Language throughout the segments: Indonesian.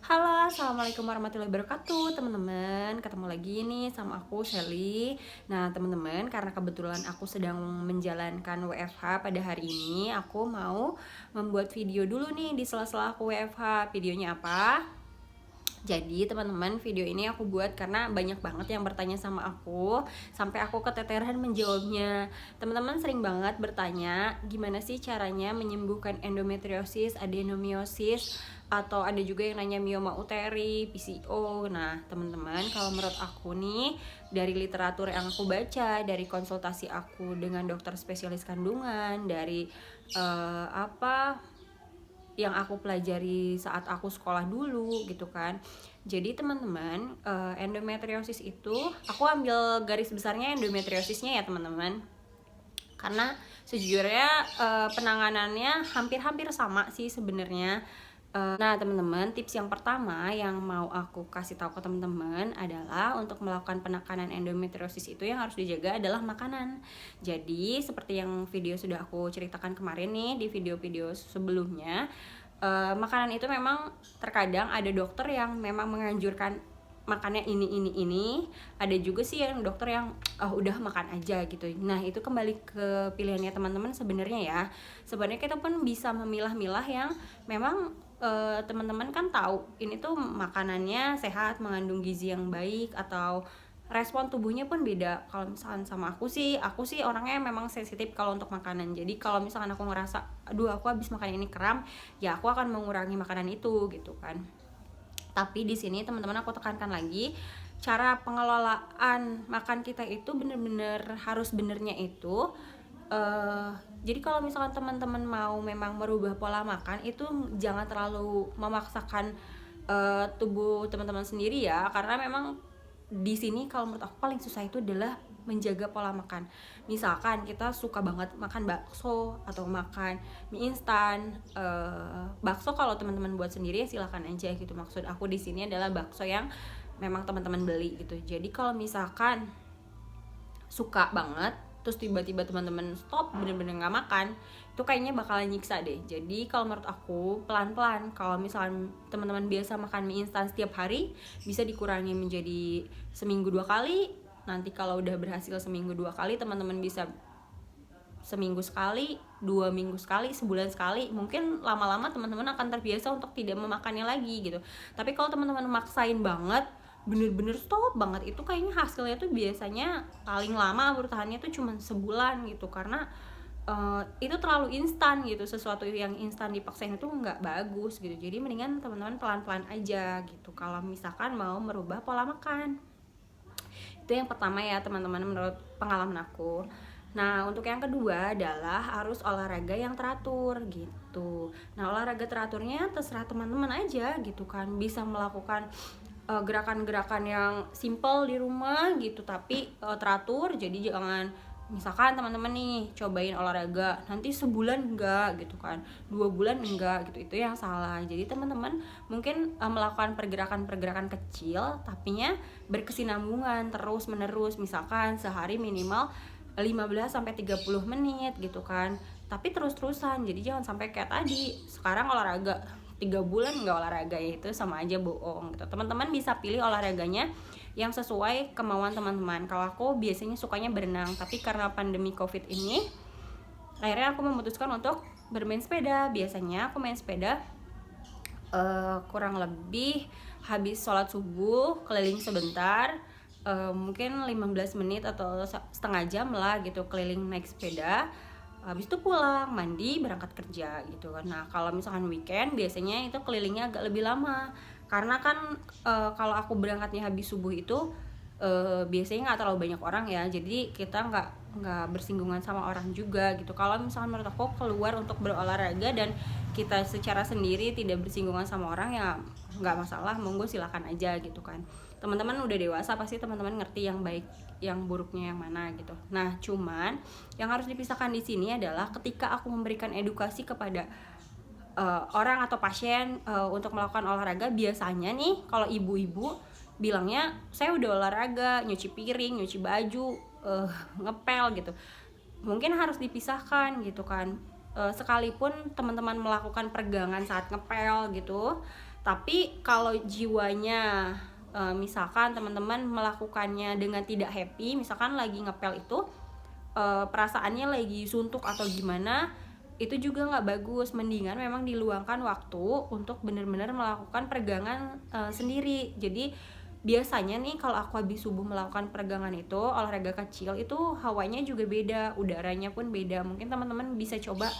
Halo, assalamualaikum warahmatullahi wabarakatuh, teman-teman. Ketemu lagi nih sama aku Shelly. Nah, teman-teman, karena kebetulan aku sedang menjalankan WFH pada hari ini, aku mau membuat video dulu nih di sela-sela aku WFH. Videonya apa? Jadi teman-teman, video ini aku buat karena banyak banget yang bertanya sama aku, sampai aku keteteran menjawabnya. Teman-teman sering banget bertanya gimana sih caranya menyembuhkan endometriosis, adenomiosis, atau ada juga yang nanya mioma uteri, PCO. Nah teman-teman, kalau menurut aku nih, dari literatur yang aku baca, dari konsultasi aku dengan dokter spesialis kandungan, dari apa yang aku pelajari saat aku sekolah dulu gitu kan. Jadi teman-teman, endometriosis itu aku ambil garis besarnya endometriosisnya ya teman-teman. Karena sejujurnya penanganannya hampir-hampir sama sih sebenarnya. Nah teman-teman, tips yang pertama yang mau aku kasih tahu ke teman-teman adalah untuk melakukan penekanan endometriosis itu yang harus dijaga adalah makanan. Jadi seperti yang video sudah aku ceritakan kemarin nih di video-video sebelumnya, makanan itu memang terkadang ada dokter yang memang menganjurkan makannya ini. Ada juga sih yang dokter yang udah makan aja gitu. Nah itu kembali ke pilihannya teman-teman sebenarnya ya. Sebenarnya kita pun bisa memilah-milah yang memang teman-teman kan tahu ini tuh makanannya sehat, mengandung gizi yang baik, atau respon tubuhnya pun beda. Kalau misalkan sama aku sih orangnya memang sensitif kalau untuk makanan. Jadi kalau misalkan aku ngerasa aduh aku habis makan ini kram, ya aku akan mengurangi makanan itu gitu kan. Tapi di sini teman-teman aku tekankan lagi, cara pengelolaan makan kita itu bener-bener harus benernya itu jadi kalau misalkan teman-teman mau memang merubah pola makan itu jangan terlalu memaksakan tubuh teman-teman sendiri ya, karena memang di sini kalau menurut aku paling susah itu adalah menjaga pola makan. Misalkan kita suka banget makan bakso atau makan mie instan, bakso kalau teman-teman buat sendiri ya silakan aja gitu. Maksud aku di sini adalah bakso yang memang teman-teman beli gitu. Jadi kalau misalkan suka banget terus tiba-tiba teman-teman stop bener-bener nggak makan, itu kayaknya bakalan nyiksa deh. Jadi kalau menurut aku pelan-pelan, kalau misalnya teman-teman biasa makan mie instan setiap hari, bisa dikurangi menjadi seminggu 2 kali. Nanti kalau udah berhasil seminggu 2 kali, teman-teman bisa seminggu sekali, 2 minggu sekali, sebulan sekali. Mungkin lama-lama teman-teman akan terbiasa untuk tidak memakannya lagi gitu. Tapi kalau teman-teman maksain banget, bener-bener stop banget, itu kayaknya hasilnya tuh biasanya paling lama bertahannya tuh cuma sebulan gitu. Karena itu terlalu instan gitu. Sesuatu yang instan dipaksain itu nggak bagus gitu. Jadi mendingan teman-teman pelan-pelan aja gitu kalau misalkan mau merubah pola makan. Itu yang pertama ya teman-teman, menurut pengalaman aku. Nah untuk yang kedua adalah harus olahraga yang teratur gitu. Nah olahraga teraturnya terserah teman-teman aja gitu kan. Bisa melakukan gerakan-gerakan yang simple di rumah gitu, tapi teratur. Jadi jangan misalkan teman-teman nih cobain olahraga nanti sebulan enggak gitu kan, 2 bulan enggak gitu, itu yang salah. Jadi teman-teman mungkin melakukan pergerakan-pergerakan kecil tapinya berkesinambungan terus menerus, misalkan sehari minimal 15-30 menit gitu kan, tapi terus-terusan. Jadi jangan sampai kayak tadi sekarang olahraga 3 bulan nggak olahraga, ya itu sama aja bohong gitu. Teman-teman bisa pilih olahraganya yang sesuai kemauan teman-teman. Kalau aku biasanya sukanya berenang, tapi karena pandemi covid ini akhirnya aku memutuskan untuk bermain sepeda. Biasanya aku main sepeda kurang lebih habis sholat subuh keliling sebentar, mungkin 15 menit atau setengah jam lah gitu keliling naik sepeda. Habis itu pulang, mandi, berangkat kerja gitu kan. Nah kalau misalkan weekend biasanya itu kelilingnya agak lebih lama, karena kan kalau aku berangkatnya habis subuh itu biasanya nggak terlalu banyak orang ya, jadi kita nggak bersinggungan sama orang juga gitu. Kalau misalkan menurut aku keluar untuk berolahraga dan kita secara sendiri tidak bersinggungan sama orang ya nggak masalah, monggo silakan aja gitu kan. Teman-teman udah dewasa pasti teman-teman ngerti yang baik yang buruknya yang mana gitu. Nah cuman yang harus dipisahkan di sini adalah ketika aku memberikan edukasi kepada orang atau pasien untuk melakukan olahraga, biasanya nih kalau ibu-ibu bilangnya saya udah olahraga, nyuci piring, nyuci baju, ngepel gitu. Mungkin harus dipisahkan gitu kan. Sekalipun teman-teman melakukan peregangan saat ngepel gitu, Tapi kalau jiwanya misalkan teman-teman melakukannya dengan tidak happy, misalkan lagi ngepel itu perasaannya lagi suntuk atau gimana, itu juga nggak bagus. Mendingan memang diluangkan waktu untuk benar-benar melakukan peregangan sendiri. Jadi biasanya nih kalau aku habis subuh melakukan peregangan itu, olahraga kecil itu hawanya juga beda, udaranya pun beda. Mungkin teman-teman bisa coba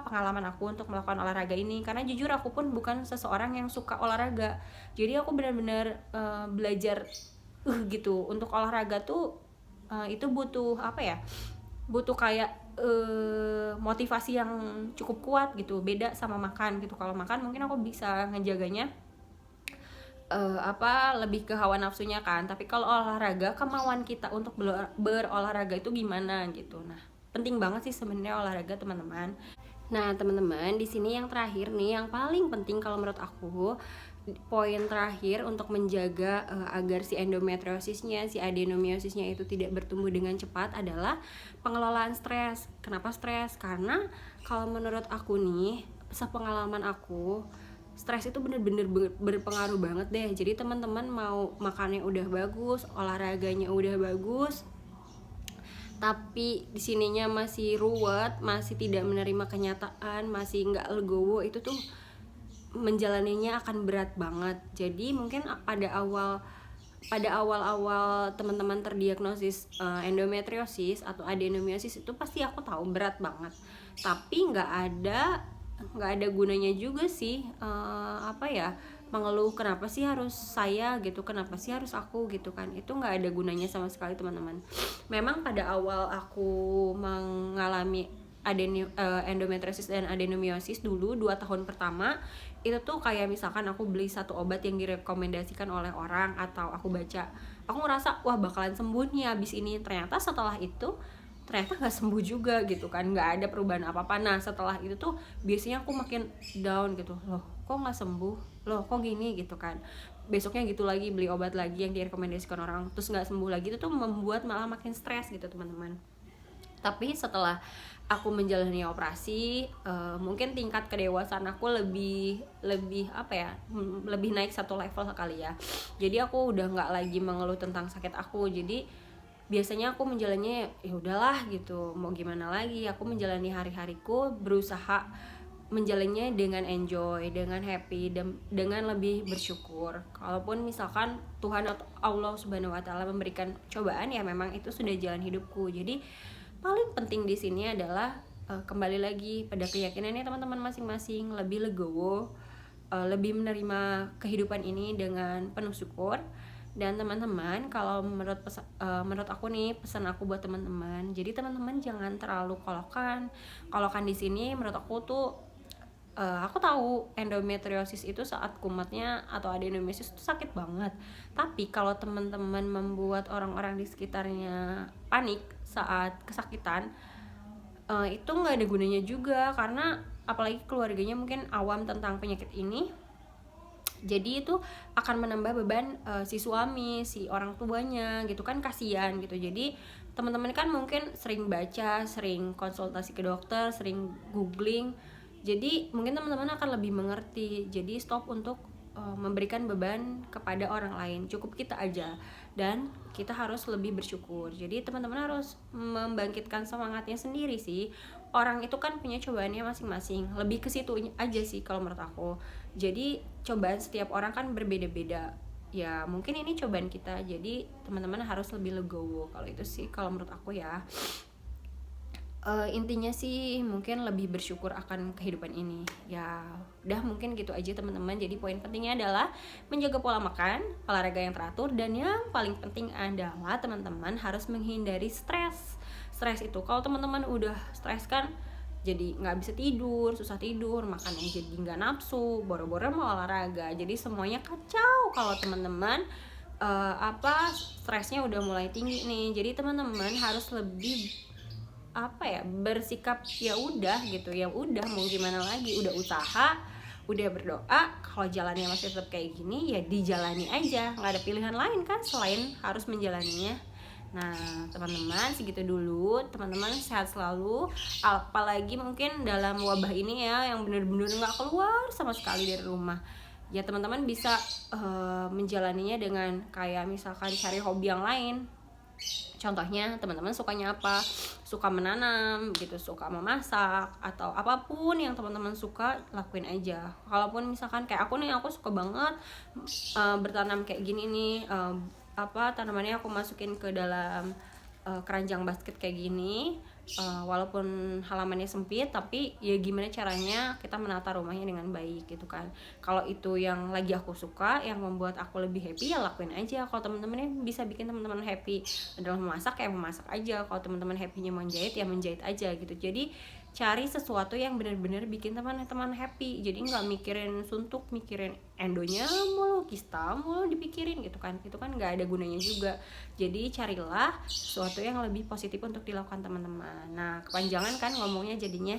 pengalaman aku untuk melakukan olahraga ini, karena jujur aku pun bukan seseorang yang suka olahraga. Jadi aku benar-benar belajar gitu untuk olahraga tuh itu butuh butuh kayak motivasi yang cukup kuat gitu. Beda sama makan gitu. Kalau makan mungkin aku bisa ngejaganya lebih ke hawa nafsunya kan. Tapi kalau olahraga, kemauan kita untuk berolahraga itu gimana gitu. Nah, penting banget sih sebenarnya olahraga, teman-teman. Nah, teman-teman, di sini yang terakhir nih, yang paling penting kalau menurut aku, poin terakhir untuk menjaga agar si endometriosisnya, si adenomiosisnya itu tidak bertumbuh dengan cepat adalah pengelolaan stres. Kenapa stres? Karena kalau menurut aku nih, sepengalaman aku, stres itu bener-bener berpengaruh banget deh. Jadi teman-teman mau makannya udah bagus, olahraganya udah bagus, tapi di sininya masih ruwet, masih tidak menerima kenyataan, masih nggak legowo, itu tuh menjalaninya akan berat banget. Jadi mungkin pada awal teman-teman terdiagnosis endometriosis atau adenomiosis itu pasti aku tahu berat banget. Tapi nggak ada gunanya juga sih mengeluh kenapa sih harus saya gitu, kenapa sih harus aku gitu kan. Itu nggak ada gunanya sama sekali, teman-teman. Memang pada awal aku mengalami endometriosis dan adenomiosis dulu 2 tahun pertama itu tuh kayak misalkan aku beli satu obat yang direkomendasikan oleh orang atau aku baca, aku ngerasa wah bakalan sembuh nih abis ini. Ternyata setelah itu ternyata nggak sembuh juga gitu kan, nggak ada perubahan apa-apa. Nah setelah itu tuh biasanya aku makin down gitu, loh kok nggak sembuh, loh kok gini gitu kan. Besoknya gitu lagi, beli obat lagi yang direkomendasikan orang, terus nggak sembuh lagi. Itu tuh membuat malah makin stres gitu, teman-teman. Tapi setelah aku menjalani operasi, mungkin tingkat kedewasaan aku lebih naik satu level kali ya. Jadi aku udah nggak lagi mengeluh tentang sakit aku. Jadi biasanya aku menjalannya ya udahlah gitu, mau gimana lagi. Aku menjalani hari-hariku, berusaha menjalannya dengan enjoy, dengan happy, dengan lebih bersyukur. Kalaupun misalkan Tuhan atau Allah Subhanahu wa taala memberikan cobaan, ya memang itu sudah jalan hidupku. Jadi paling penting di sini adalah kembali lagi pada keyakinannya teman-teman masing-masing, lebih legowo, lebih menerima kehidupan ini dengan penuh syukur. Dan teman-teman, kalau menurut aku nih, pesan aku buat teman-teman, jadi teman-teman jangan terlalu kolokan di sini. Menurut aku tuh aku tahu endometriosis itu saat kumatnya atau adenomiosis itu sakit banget. Tapi kalau teman-teman membuat orang-orang di sekitarnya panik saat kesakitan, itu nggak ada gunanya juga. Karena apalagi keluarganya mungkin awam tentang penyakit ini, jadi itu akan menambah beban si suami, si orang tuanya gitu kan, kasihan gitu. Jadi teman-teman kan mungkin sering baca, sering konsultasi ke dokter, sering googling. Jadi mungkin teman-teman akan lebih mengerti. Jadi stop untuk memberikan beban kepada orang lain. Cukup kita aja, dan kita harus lebih bersyukur. Jadi teman-teman harus membangkitkan semangatnya sendiri sih. Orang itu kan punya cobaannya masing-masing, lebih ke situ aja sih kalau menurut aku. Jadi cobaan setiap orang kan berbeda-beda ya, mungkin ini cobaan kita, jadi teman-teman harus lebih legowo. Kalau itu sih kalau menurut aku ya. Intinya sih mungkin lebih bersyukur akan kehidupan ini ya. Udah mungkin gitu aja teman-teman. Jadi poin pentingnya adalah menjaga pola makan, olahraga yang teratur, dan yang paling penting adalah teman-teman harus menghindari stres itu. Kalau teman-teman udah stres kan jadi nggak bisa tidur, susah tidur, makan yang jadi nggak nafsu, boro-boro mau olahraga, jadi semuanya kacau. Kalau teman-teman stresnya udah mulai tinggi nih, jadi teman-teman harus lebih bersikap ya udah gitu, ya udah mau gimana lagi, udah usaha, udah berdoa. Kalau jalannya masih tetap kayak gini ya dijalani aja, nggak ada pilihan lain kan selain harus menjalaninya. Nah, teman-teman, segitu dulu. Teman-teman sehat selalu. Apalagi mungkin dalam wabah ini ya, yang bener-bener nggak keluar sama sekali dari rumah. Ya teman-teman bisa menjalaninya dengan kayak misalkan cari hobi yang lain. Contohnya teman-teman sukanya apa, suka menanam gitu, suka memasak, atau apapun yang teman-teman suka lakuin aja. Kalaupun misalkan kayak aku nih, aku suka banget bertanam kayak gini nih, tanamannya aku masukin ke dalam keranjang basket kayak gini. Walaupun halamannya sempit, tapi ya gimana caranya kita menata rumahnya dengan baik gitu kan. Kalau itu yang lagi aku suka, yang membuat aku lebih happy, ya lakuin aja. Kalau teman-teman bisa bikin teman-teman happy adalah memasak, ya memasak aja. Kalau teman-teman happynya menjahit, ya menjahit aja gitu. Jadi cari sesuatu yang benar-benar bikin teman-teman happy. Jadi nggak mikirin suntuk, mikirin endonya mulu, kista mulu dipikirin gitu kan. Itu kan nggak ada gunanya juga. Jadi carilah sesuatu yang lebih positif untuk dilakukan teman-teman. Nah, kepanjangan kan ngomongnya jadinya.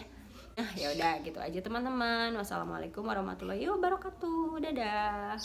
Nah, ya udah gitu aja teman-teman. Wassalamualaikum warahmatullahi wabarakatuh. Dadah.